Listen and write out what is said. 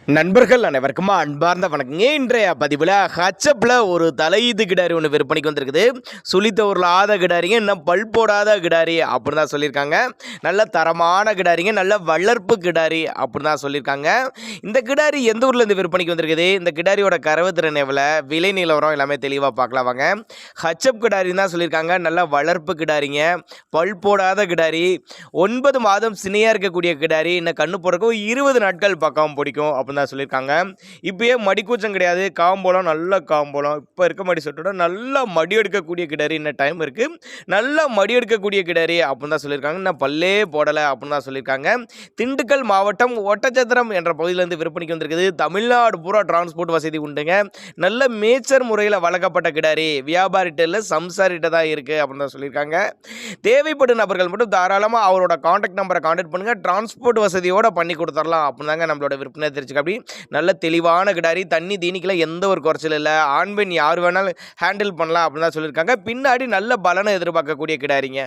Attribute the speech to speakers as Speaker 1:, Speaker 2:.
Speaker 1: நண்பர்கள் அனைவருக்கும் அன்பார்ந்த வணக்கங்க. இன்றைய பதிவில் ஹச்சப்பில் ஒரு தலையீத்து கிடாரி ஒன்று விற்பனைக்கு வந்திருக்குது. சுழித்தவரில் ஆத கிடாரிங்க, இன்னும் பல் போடாத கிடாரி அப்படின்னு தான் சொல்லியிருக்காங்க. நல்ல தரமான கிடாரிங்க, நல்ல வளர்ப்பு கிடாரி அப்படின்னு தான் சொல்லியிருக்காங்க. இந்த கிடாரி எந்த ஊர்லேருந்து விற்பனைக்கு வந்திருக்குது, இந்த கிடாரியோட கறவுத்திறன் எவ்வளோ, விலை நிலவரம் எல்லாமே தெளிவாக பார்க்கலாம் வாங்க. ஹச்சப் கிடாரின்னு தான் சொல்லியிருக்காங்க. நல்ல வளர்ப்பு கிடாரிங்க, பல் போடாத கிடாரி, 9 மாதம் சினையாக இருக்கக்கூடிய கிடாரி, இன்னும் கண்ணு போடுறக்கும் 20 நாட்கள் பக்கம் பிடிக்கும் அப்படின்னு தான் சொல்லியிருக்காங்க. இப்பயே மடிக்கூச்சம் கிடையாது, காம்போலம் நல்ல காம்போலம். இப்போ இருக்க மடி செட்டோட நல்லா மடி எடுக்கக்கூடிய கிடாரி, இன்னும் டைம் இருக்குது, நல்லா மடி எடுக்கக்கூடிய கிடாரி அப்படின்னு தான் சொல்லியிருக்காங்க. இன்னும் பல்லே போடலை அப்படின்னு தான் சொல்லியிருக்காங்க. திண்டுக்கல் மாவட்டம் ஒட்டச்சத்திரம் என்ற பகுதியிலேருந்து விற்பனைக்கு வந்திருக்குது. தமிழ்நாடு பூரா டிரான்ஸ்போர்ட் வசதி உண்டுங்க. நல்ல மேச்சர் முறையில் வளர்க்கப்பட்ட கிடாரி, வியாபாரிட்ட இல்லை சம்சாரிட்ட தான் இருக்குது அப்படின்னு தான் சொல்லியிருக்காங்க. தேவைப்படும் நபர்கள் மட்டும் தாராளமாக அவரோட காண்டாக்ட் நம்பரை காண்டாக்ட் பண்ணுங்கள். டிரான்ஸ்போர்ட் வசதியோடு பண்ணி கொடுத்துடலாம் அப்படின்னு தாங்க நம்மளோட விற்பனை தெரிஞ்சுக்க. அப்படி நல்ல தெளிவான கிடாரி, தண்ணி தீனிக்கல எந்த ஒரு குறைச்சல் இல்லை, ஆண் பெண் யார் வேணாலும் ஹேண்டில் பண்ணலாம் அப்படின்னு தான் சொல்லியிருக்காங்க. பின்னாடி நல்ல பலனை எதிர்பார்க்கக்கூடிய கிடாரிங்க.